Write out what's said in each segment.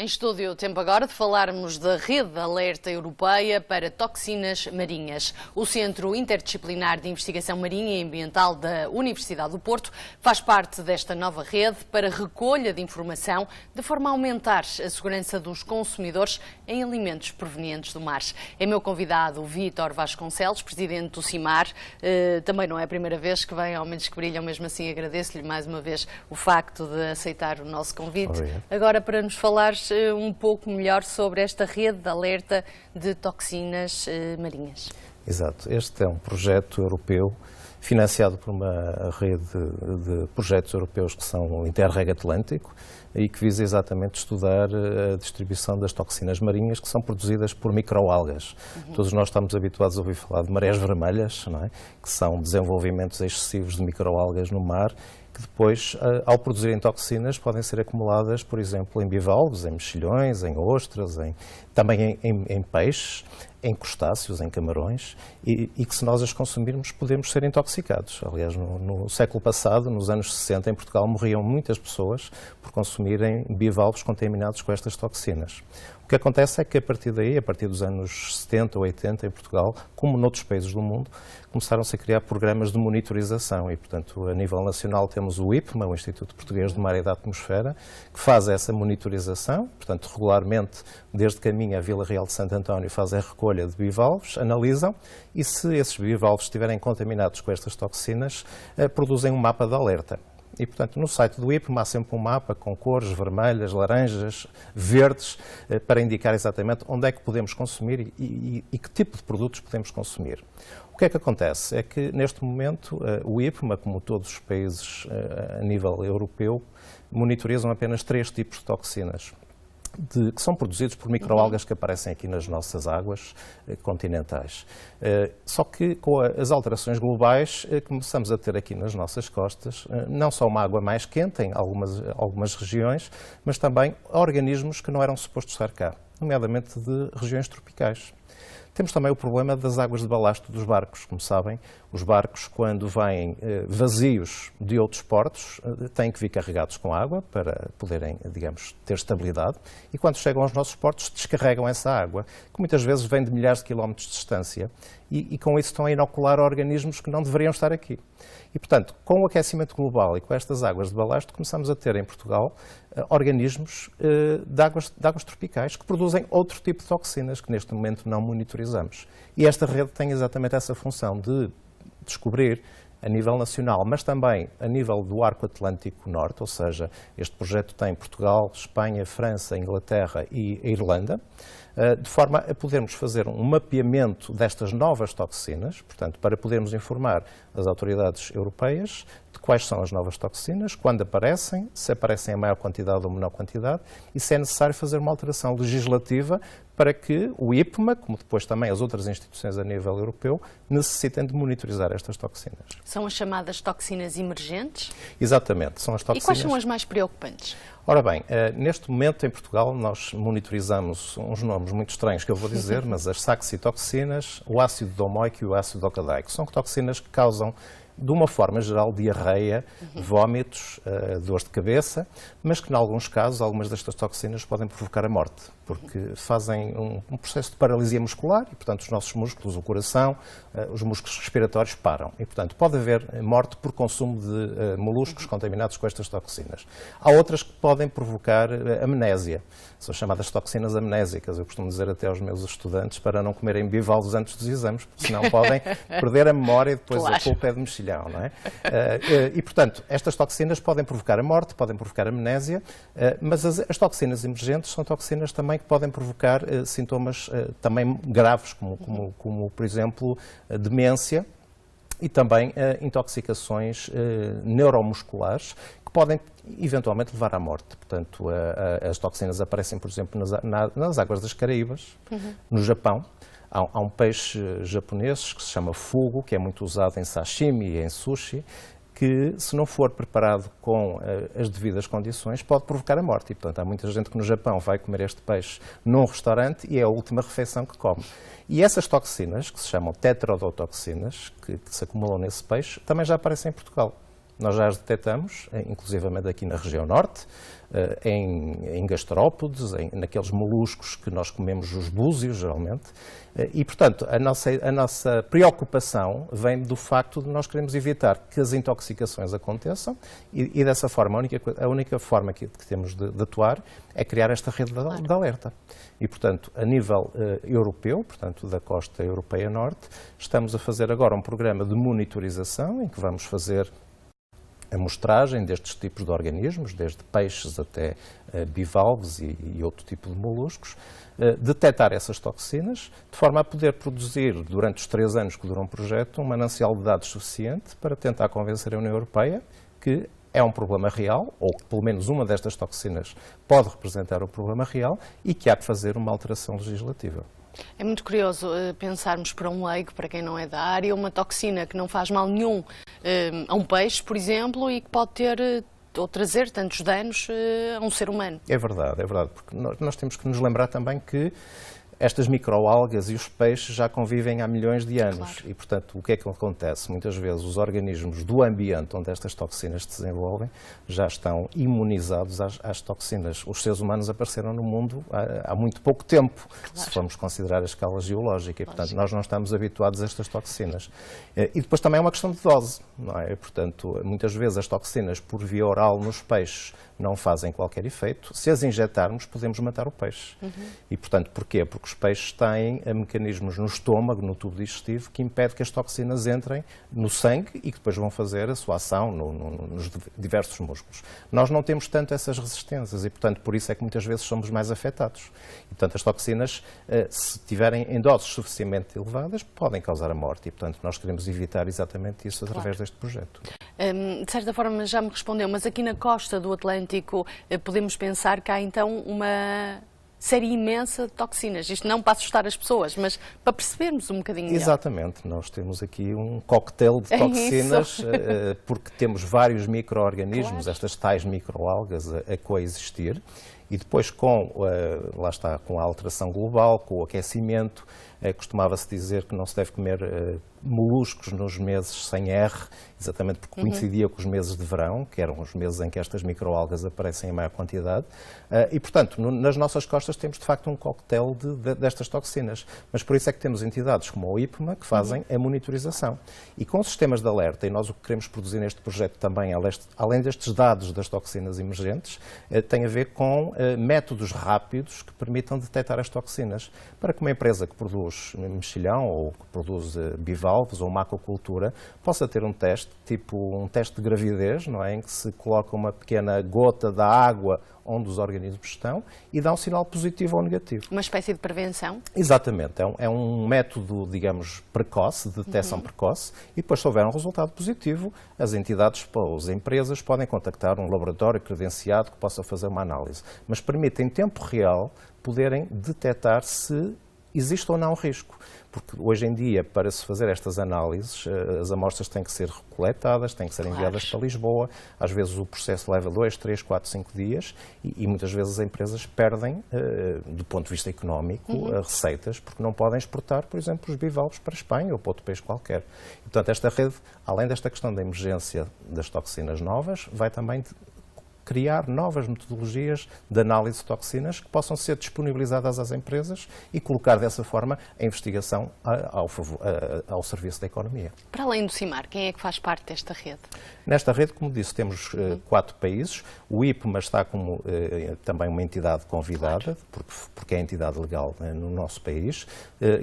Em estúdio, tempo agora de falarmos da Rede de Alerta Europeia para Toxinas Marinhas. O Centro Interdisciplinar de Investigação Marinha e Ambiental da Universidade do Porto faz parte desta nova rede para recolha de informação de forma a aumentar a segurança dos consumidores em alimentos provenientes do mar. É meu convidado o Vítor Vasconcelos, presidente do CIMAR. Também não é a primeira vez que vem ao Mentes que Brilham, mesmo assim agradeço-lhe mais uma vez o facto de aceitar o nosso convite. Obrigado. Agora, para nos falar um pouco melhor sobre esta rede de alerta de toxinas marinhas. Exato. Este é um projeto europeu financiado por uma rede de projetos europeus que são Interreg Atlântico e que visa exatamente estudar a distribuição das toxinas marinhas que são produzidas por microalgas. Todos nós estamos habituados a ouvir falar de marés vermelhas, não é? Que são desenvolvimentos excessivos de microalgas no mar, que depois, ao produzirem toxinas, podem ser acumuladas, por exemplo, em bivalves, em mexilhões, em ostras, também em peixes, em crustáceos, em camarões, e que se nós as consumirmos podemos ser intoxicados. Aliás, no século passado, nos anos 60, em Portugal, morriam muitas pessoas por consumirem bivalves contaminados com estas toxinas. O que acontece é que a partir daí, a partir dos anos 70 ou 80 em Portugal, como noutros países do mundo, começaram-se a criar programas de monitorização e, portanto, a nível nacional temos o IPMA, o Instituto Português de Mar e da Atmosfera, que faz essa monitorização, portanto, regularmente, desde Caminha a Vila Real de Santo António, fazem a recolha de bivalves, analisam e, se esses bivalves estiverem contaminados com estas toxinas, produzem um mapa de alerta. E, portanto, no site do IPMA há sempre um mapa com cores vermelhas, laranjas, verdes, para indicar exatamente onde é que podemos consumir e que tipo de produtos podemos consumir. O que é que acontece? É que, neste momento, o IPMA, como todos os países a nível europeu, monitorizam apenas 3 tipos de toxinas, que são produzidos por microalgas que aparecem aqui nas nossas águas continentais. Só que com as alterações globais começamos a ter aqui nas nossas costas não só uma água mais quente em algumas regiões, mas também organismos que não eram supostos estar cá, nomeadamente de regiões tropicais. Temos também o problema das águas de balasto dos barcos. Como sabem, os barcos, quando vêm vazios de outros portos, têm que vir carregados com água para poderem, digamos, ter estabilidade. E quando chegam aos nossos portos, descarregam essa água, que muitas vezes vem de milhares de quilómetros de distância. E com isso estão a inocular organismos que não deveriam estar aqui. E, portanto, com o aquecimento global e com estas águas de balasto, começamos a ter em Portugal organismos de águas tropicais que produzem outro tipo de toxinas que neste momento não monitorizamos. E esta rede tem exatamente essa função de descobrir a nível nacional, mas também a nível do Arco Atlântico Norte, ou seja, este projeto tem Portugal, Espanha, França, Inglaterra e a Irlanda, de forma a podermos fazer um mapeamento destas novas toxinas, portanto, para podermos informar as autoridades europeias de quais são as novas toxinas, quando aparecem, se aparecem em maior quantidade ou menor quantidade, e se é necessário fazer uma alteração legislativa para que o IPMA, como depois também as outras instituições a nível europeu, necessitem de monitorizar estas toxinas. São as chamadas toxinas emergentes? Exatamente, são as toxinas. E quais são as mais preocupantes? Ora bem, neste momento em Portugal nós monitorizamos uns nomes muito estranhos que eu vou dizer, mas as saxitoxinas, o ácido domoico e o ácido docadaico. São toxinas que causam, de uma forma geral, diarreia, vômitos, dores de cabeça, mas que, em alguns casos, algumas destas toxinas podem provocar a morte, porque fazem um processo de paralisia muscular e, portanto, os nossos músculos, o coração, os músculos respiratórios param. E, portanto, pode haver morte por consumo de moluscos contaminados com estas toxinas. Há outras que podem provocar amnésia. São chamadas toxinas amnésicas. Eu costumo dizer até aos meus estudantes para não comerem bivalves antes dos exames, porque senão podem perder a memória e depois a culpa é de mexilhão, não é? E, portanto, estas toxinas podem provocar a morte, podem provocar amnésia, mas as toxinas emergentes são toxinas também que podem provocar sintomas também graves, como por exemplo, demência e também intoxicações neuromusculares que podem eventualmente levar à morte. Portanto, as toxinas aparecem, por exemplo, nas águas das Caraíbas, no Japão. Há um peixe japonês que se chama fugu, que é muito usado em sashimi e em sushi, que, se não for preparado com as devidas condições, pode provocar a morte. E, portanto, há muita gente que no Japão vai comer este peixe num restaurante e é a última refeição que come. E essas toxinas, que se chamam tetrodotoxinas, que se acumulam nesse peixe, também já aparecem em Portugal. Nós já as detectamos, inclusivamente aqui na região norte, em gastrópodes, naqueles moluscos que nós comemos, os búzios, geralmente. E, portanto, a nossa preocupação vem do facto de nós queremos evitar que as intoxicações aconteçam e dessa forma, a única forma que temos de atuar é criar esta rede de alerta. E, portanto, a nível europeu, portanto, da costa europeia norte, estamos a fazer agora um programa de monitorização em que vamos fazer a amostragem destes tipos de organismos, desde peixes até bivalves e outro tipo de moluscos, detectar essas toxinas, de forma a poder produzir, durante os 3 anos que dura um projeto, um manancial de dados suficiente para tentar convencer a União Europeia que é um problema real, ou que pelo menos uma destas toxinas pode representar um problema real e que há de fazer uma alteração legislativa. É muito curioso pensarmos para um leigo, para quem não é da área, uma toxina que não faz mal nenhum a um peixe, por exemplo, e que pode ter ou trazer tantos danos a um ser humano. É verdade, porque nós temos que nos lembrar também que estas microalgas e os peixes já convivem há milhões de anos. Claro. E, portanto, o que é que acontece? Muitas vezes os organismos do ambiente onde estas toxinas se desenvolvem já estão imunizados às toxinas. Os seres humanos apareceram no mundo há muito pouco tempo, se formos considerar a escala geológica. E, portanto, nós não estamos habituados a estas toxinas. E depois também é uma questão de dose, não é? Portanto, muitas vezes as toxinas por via oral nos peixes não fazem qualquer efeito. Se as injetarmos, podemos matar o peixe. E, portanto, porquê? Porque os peixes têm mecanismos no estômago, no tubo digestivo, que impedem que as toxinas entrem no sangue e que depois vão fazer a sua ação nos diversos músculos. Nós não temos tanto essas resistências e, portanto, por isso é que muitas vezes somos mais afetados. E, portanto, as toxinas, se tiverem em doses suficientemente elevadas, podem causar a morte. E, portanto, nós queremos evitar exatamente isso através deste projeto. De certa forma já me respondeu, mas aqui na costa do Atlântico podemos pensar que há então uma série imensa de toxinas. Isto não para assustar as pessoas, mas para percebermos um bocadinho melhor. Exatamente. Nós temos aqui um coquetel de toxinas, porque temos vários micro-organismos, estas tais microalgas, a coexistir. E depois, lá está, com a alteração global, com o aquecimento, costumava-se dizer que não se deve comer moluscos nos meses sem R, exatamente porque coincidia com os meses de verão, que eram os meses em que estas microalgas aparecem em maior quantidade. E, portanto, nas nossas costas temos, de facto, um coquetel destas toxinas. Mas por isso é que temos entidades como o IPMA que fazem a monitorização. E com sistemas de alerta, e nós o que queremos produzir neste projeto também, além destes dados das toxinas emergentes, tem a ver com métodos rápidos que permitam detectar as toxinas. Para que uma empresa que produz mexilhão ou que produz bivalves ou macocultura possa ter um teste, tipo um teste de gravidez, não é? Em que se coloca uma pequena gota da água onde os organismos estão e dá um sinal positivo ou negativo. Uma espécie de prevenção? Exatamente. É um método, digamos, precoce, de detecção precoce, e depois, se houver um resultado positivo, as entidades, as empresas podem contactar um laboratório credenciado que possa fazer uma análise. Mas permite, em tempo real, poderem detectar se existe ou não risco. Porque hoje em dia, para se fazer estas análises, as amostras têm que ser recoletadas, têm que ser enviadas para Lisboa. Às vezes o processo leva 2, 3, 4, 5 dias e muitas vezes as empresas perdem, do ponto de vista económico, receitas, porque não podem exportar, por exemplo, os bivalves para a Espanha ou para outro país qualquer. E, portanto, esta rede, além desta questão da emergência das toxinas novas, vai também criar novas metodologias de análise de toxinas que possam ser disponibilizadas às empresas e colocar dessa forma a investigação ao serviço da economia. Para além do CIMAR, quem é que faz parte desta rede? Nesta rede, como disse, temos 4 países. O IPMA está como também uma entidade convidada, porque é a entidade legal no nosso país.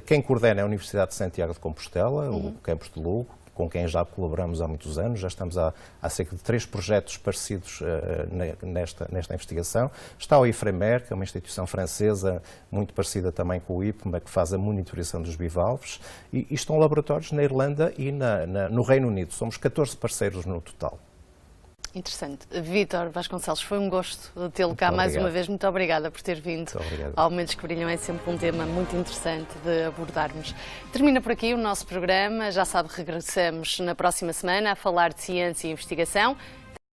Quem coordena é a Universidade de Santiago de Compostela, o campus de Lugo, com quem já colaboramos há muitos anos. Já estamos há cerca de 3 projetos parecidos nesta investigação. Está o IFREMER, que é uma instituição francesa muito parecida também com o IPMA, que faz a monitorização dos bivalves, e estão laboratórios na Irlanda e no Reino Unido. Somos 14 parceiros no total. Interessante. Vítor Vasconcelos, foi um gosto tê-lo cá mais uma vez. Muito obrigada por ter vindo ao Momentos que Brilham. É sempre um tema muito interessante de abordarmos. Termina por aqui o nosso programa. Já sabe, regressamos na próxima semana a falar de ciência e investigação.